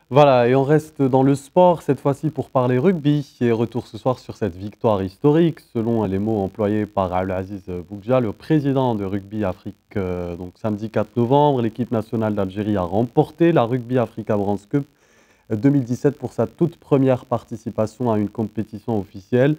Voilà, et on reste dans le sport, cette fois-ci pour parler rugby. Et retour ce soir sur cette victoire historique, selon les mots employés par Abdelaziz Boukja, le président de Rugby Afrique. Donc samedi 4 novembre, l'équipe nationale d'Algérie a remporté la Rugby Africa Bronze Cup 2017 pour sa toute première participation à une compétition officielle.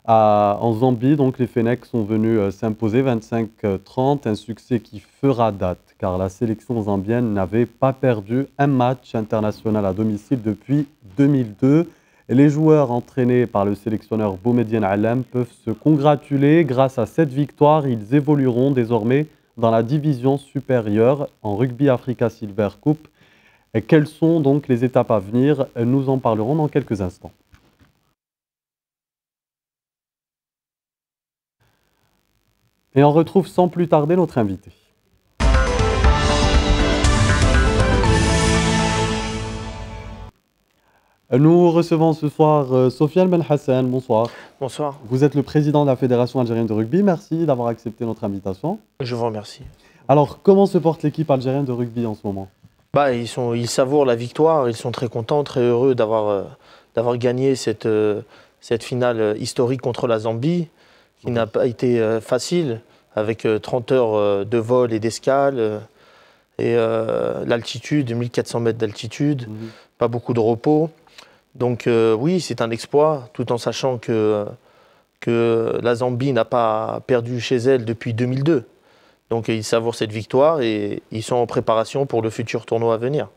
En Zambie, donc, les Fennecs sont venus s'imposer 25-30, un succès qui fera date, car la sélection zambienne n'avait pas perdu un match international à domicile depuis 2002. Et les joueurs entraînés par le sélectionneur Boumediene Alem peuvent se congratuler. Grâce à cette victoire, ils évolueront désormais dans la division supérieure en Rugby Africa Silver Cup. Et quelles sont donc les étapes à venir? Nous en parlerons dans quelques instants. Et on retrouve sans plus tarder notre invité. Nous recevons ce soir Sofiane Ben Hassan. Bonsoir. Bonsoir. Vous êtes le président de la Fédération algérienne de rugby. Merci d'avoir accepté notre invitation. Je vous remercie. Alors, comment se porte l'équipe algérienne de rugby en ce moment? Ils savourent la victoire, ils sont très contents, très heureux d'avoir gagné cette finale historique contre la Zambie, qui n'a pas été facile, avec 30 heures de vol et d'escale, et l'altitude, 1400 mètres d'altitude, pas beaucoup de repos. Donc oui, c'est un exploit, tout en sachant que la Zambie n'a pas perdu chez elle depuis 2002. Donc ils savourent cette victoire et ils sont en préparation pour le futur tournoi à venir.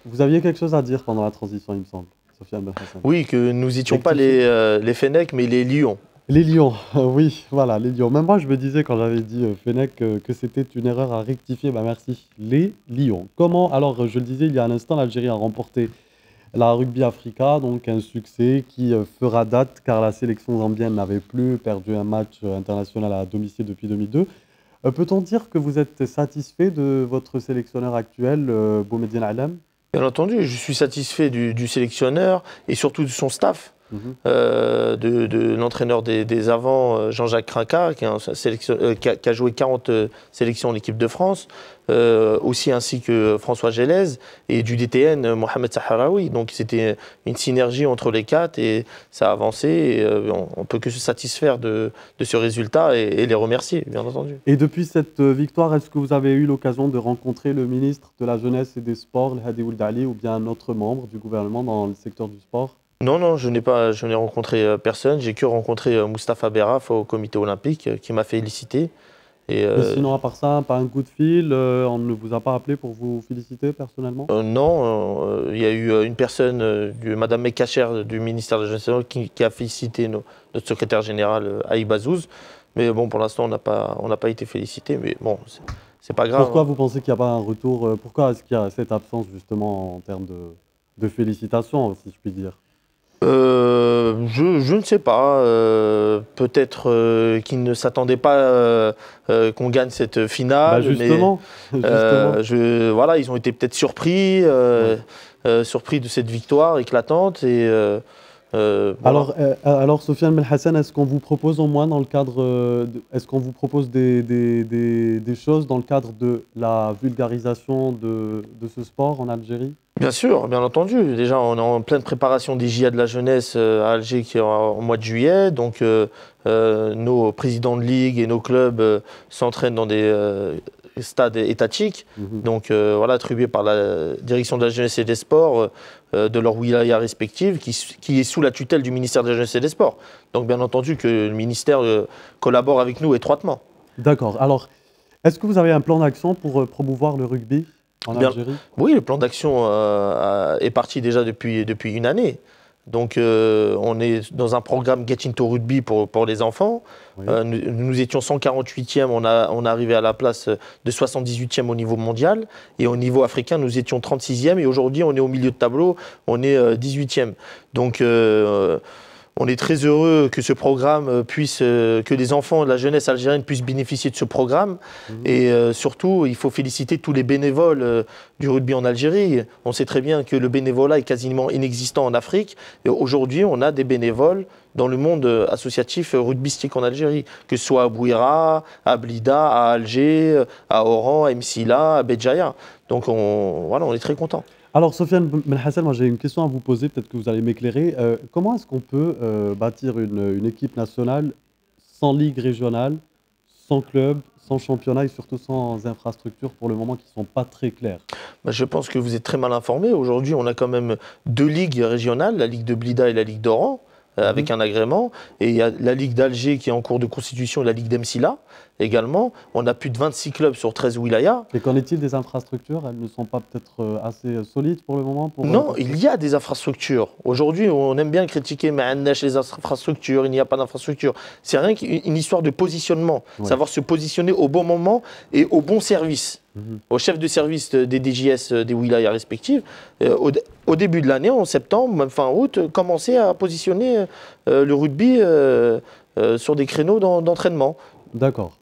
Vous aviez quelque chose à dire pendant la transition, il me semble, Sofiane Ben Hassan. Oui, que nous n'étions pas les Fennecs, mais les Lions. Les Lions, oui, voilà, les Lions. Même moi, je me disais quand j'avais dit Fennec que c'était une erreur à rectifier. Bah, merci. Les Lions. Comment? Alors, je le disais il y a un instant, l'Algérie a remporté la Rugby Africa, donc un succès qui fera date car la sélection zambienne n'avait plus perdu un match international à domicile depuis 2002. Peut-on dire que vous êtes satisfait de votre sélectionneur actuel, Boumediene Alem? Bien entendu, je suis satisfait du sélectionneur et surtout de son staff. De l'entraîneur des avants, Jean-Jacques Krinka, qui a joué 40 sélections en équipe de France, aussi ainsi que François Gélez, et du DTN, Mohamed Sahraoui. Donc c'était une synergie entre les quatre et ça a avancé. Et, on ne peut que se satisfaire de ce résultat et les remercier, bien entendu. Et depuis cette victoire, est-ce que vous avez eu l'occasion de rencontrer le ministre de la Jeunesse et des Sports, Hadi Ould Ali, ou bien un autre membre du gouvernement dans le secteur du sport? Non, je n'ai rencontré personne. J'ai que rencontré Moustapha Berraf au comité olympique qui m'a félicité. Et sinon, à part ça, pas un coup de fil, on ne vous a pas appelé pour vous féliciter personnellement? Non, il y a eu une personne, Madame Mekacher du ministère de la Jeunesse qui a félicité notre secrétaire général Aïb Azouz. Mais bon, pour l'instant, on n'a pas été félicité. Mais bon, c'est pas grave. Pourquoi vous pensez qu'il n'y a pas un retour? Pourquoi est-ce qu'il y a cette absence justement en termes de félicitations, si je puis dire? Je ne sais pas. Peut-être qu'ils ne s'attendaient pas qu'on gagne cette finale. Justement. Voilà, ils ont été peut-être surpris, surpris de cette victoire éclatante. Voilà. Alors, Sofiane Ben Hassan, est-ce qu'on vous propose au moins dans le cadre, est-ce qu'on vous propose des choses dans le cadre de la vulgarisation de ce sport en Algérie? Bien sûr, bien entendu. Déjà, on est en pleine préparation des JA de la jeunesse à Alger qui est au mois de juillet. Donc, nos présidents de ligue et nos clubs s'entraînent dans des stades étatiques. Donc, voilà, attribués par la direction de la jeunesse et des sports de leur wilaya respective, qui est sous la tutelle du ministère de la jeunesse et des sports. Donc, bien entendu que le ministère collabore avec nous étroitement. D'accord. Alors, est-ce que vous avez un plan d'action pour promouvoir le rugby en Algérie? Oui, le plan d'action est parti déjà depuis une année. Donc, on est dans un programme Get Into Rugby pour les enfants. Oui. Nous étions 148e, on est arrivé à la place de 78e au niveau mondial. Et au niveau africain, nous étions 36e. Et aujourd'hui, on est au milieu de tableau, on est 18e. Donc, on est très heureux que ce programme que les enfants de la jeunesse algérienne puissent bénéficier de ce programme. Et surtout, il faut féliciter tous les bénévoles du rugby en Algérie. On sait très bien que le bénévolat est quasiment inexistant en Afrique. Et aujourd'hui, on a des bénévoles dans le monde associatif rugbystique en Algérie, que ce soit à Bouira, à Blida, à Alger, à Oran, à Msila, à Béjaïa. Donc voilà, on est très contents. Alors, Sofiane Benhassel, moi j'ai une question à vous poser, peut-être que vous allez m'éclairer. Comment est-ce qu'on peut bâtir une équipe nationale sans ligue régionale, sans club, sans championnat et surtout sans infrastructures pour le moment qui ne sont pas très claires? Bah, je pense que vous êtes très mal informé. Aujourd'hui, on a quand même deux ligues régionales, la Ligue de Blida et la Ligue d'Oran, avec un agrément. Et il y a la Ligue d'Alger qui est en cours de constitution et la Ligue d'Emsila également. On a plus de 26 clubs sur 13 wilayas. Et qu'en est-il des infrastructures? Elles ne sont pas peut-être assez solides pour le moment pour, Non, il y a des infrastructures. Aujourd'hui, on aime bien critiquer, mais les infrastructures, il n'y a pas d'infrastructures. C'est rien qu'une histoire de positionnement, Ouais. savoir se positionner au bon moment et au bon service. Au chef de service des DJS des wilayas respectives, au début de l'année, en septembre, même fin août, commencer à positionner le rugby sur des créneaux d'entraînement. D'accord.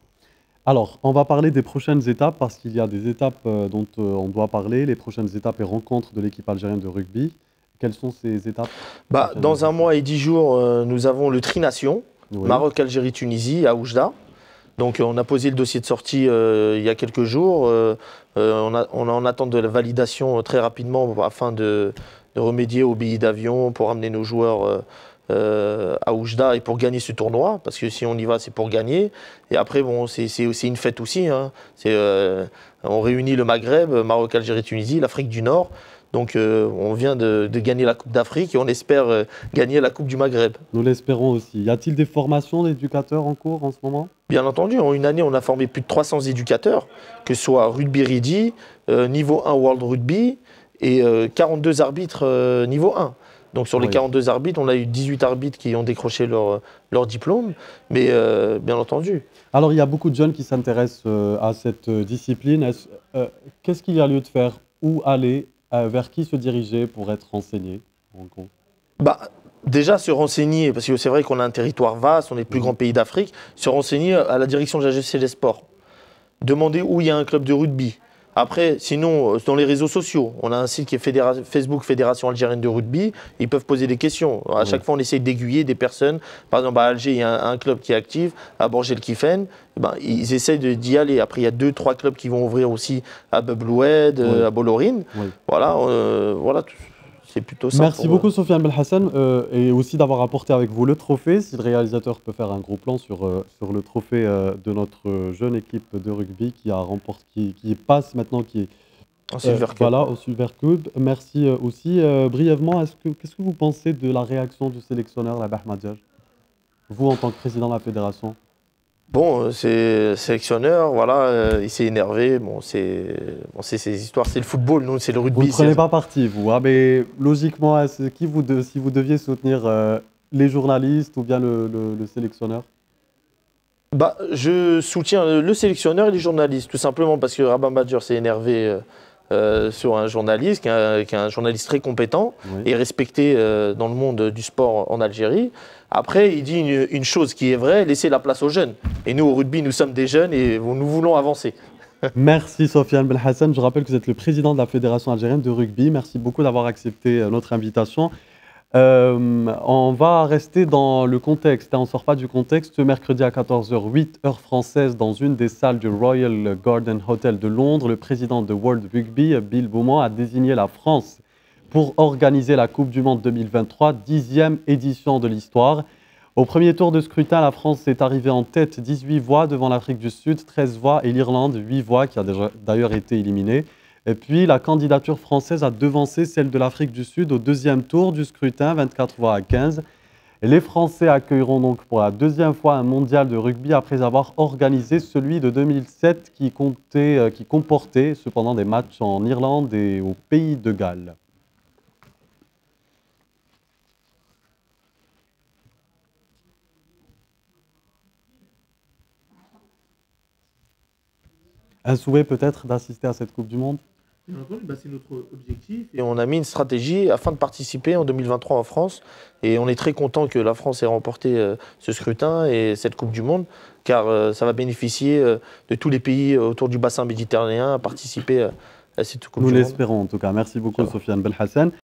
Alors, on va parler des prochaines étapes parce qu'il y a des étapes dont on doit parler, les prochaines étapes et rencontres de l'équipe algérienne de rugby. Quelles sont ces étapes? Bah, dans 1 mois et 10 jours, nous avons le Tri-Nation, Oui. Maroc, Algérie, Tunisie, à Oujda. Donc on a posé le dossier de sortie il y a quelques jours. On est en attente de la validation très rapidement afin de remédier aux billets d'avion pour amener nos joueurs à Oujda et pour gagner ce tournoi. Parce que si on y va, c'est pour gagner. Et après, bon, c'est une fête aussi. Hein. On réunit le Maghreb, Maroc, Algérie, Tunisie, l'Afrique du Nord. Donc on vient de gagner la Coupe d'Afrique et on espère gagner la Coupe du Maghreb. Nous l'espérons aussi. Y a-t-il des formations d'éducateurs en cours en ce moment? Bien entendu, en une année, on a formé plus de 300 éducateurs, que ce soit rugby ready, niveau 1 World Rugby et 42 arbitres niveau 1. Donc sur les 42 arbitres, on a eu 18 arbitres qui ont décroché leur diplôme, mais bien entendu. Alors, il y a beaucoup de jeunes qui s'intéressent à cette discipline. Qu'est-ce qu'il y a lieu de faire? Où aller? Vers qui se diriger pour être renseigné, en gros? Bah, déjà se renseigner, parce que c'est vrai qu'on a un territoire vaste, on est le plus grand pays d'Afrique, se renseigner à la direction de la GFC des Sports. Demander où il y a un club de rugby. Après, sinon, dans les réseaux sociaux, on a un site qui est Facebook Fédération Algérienne de Rugby, ils peuvent poser des questions. À chaque fois, on essaye d'aiguiller des personnes. Par exemple, à Alger, il y a un club qui est actif, à Borgel-Kifen, ils essayent d'y aller. Après, il y a 2-3 clubs qui vont ouvrir aussi à Bebloued, à Bolorine. Voilà, voilà. C'est plutôt ça. Merci beaucoup, Sofiane Belhassan, et aussi d'avoir apporté avec vous le trophée. Si le réalisateur peut faire un gros plan sur le trophée de notre jeune équipe de rugby qui a remporté, qui passe maintenant, qui est voilà, au Silver Cube. Merci aussi. Brièvement, qu'est-ce que vous pensez de la réaction du sélectionneur, la Bahmadjaj, vous en tant que président de la fédération? Bon, c'est sélectionneur, voilà, il s'est énervé. Bon, c'est ces histoires, c'est le football, nous, c'est le rugby. Vous ne prenez pas parti, vous, hein, mais logiquement, si vous deviez soutenir les journalistes ou bien le sélectionneur? Bah, je soutiens le sélectionneur et les journalistes, tout simplement parce que Rabat Madjer s'est énervé sur un journaliste, qui est un journaliste très compétent et respecté dans le monde du sport en Algérie. Après, il dit une chose qui est vraie, laisser la place aux jeunes. Et nous, au rugby, nous sommes des jeunes et nous voulons avancer. Merci Sofiane Belhassan. Je rappelle que vous êtes le président de la Fédération algérienne de rugby. Merci beaucoup d'avoir accepté notre invitation. On va rester dans le contexte, on ne sort pas du contexte. Ce mercredi à 14h08, heure française, dans une des salles du Royal Garden Hotel de Londres, le président de World Rugby, Bill Beaumont, a désigné la France pour organiser la Coupe du Monde 2023, 10e édition de l'histoire. Au premier tour de scrutin, la France est arrivée en tête, 18 voix devant l'Afrique du Sud, 13 voix, et l'Irlande, 8 voix, qui a d'ailleurs été éliminée. Et puis, la candidature française a devancé celle de l'Afrique du Sud au deuxième tour du scrutin, 24 voix à 15. Et les Français accueilleront donc pour la deuxième fois un mondial de rugby après avoir organisé celui de 2007 qui comportait cependant des matchs en Irlande et au Pays de Galles. Un souhait peut-être d'assister à cette Coupe du Monde? C'est notre objectif. Et on a mis une stratégie afin de participer en 2023 en France. Et on est très content que la France ait remporté ce scrutin et cette Coupe du Monde, car ça va bénéficier de tous les pays autour du bassin méditerranéen à participer à cette Coupe du Monde. Nous l'espérons en tout cas. Merci beaucoup, Sofiane Belhassan.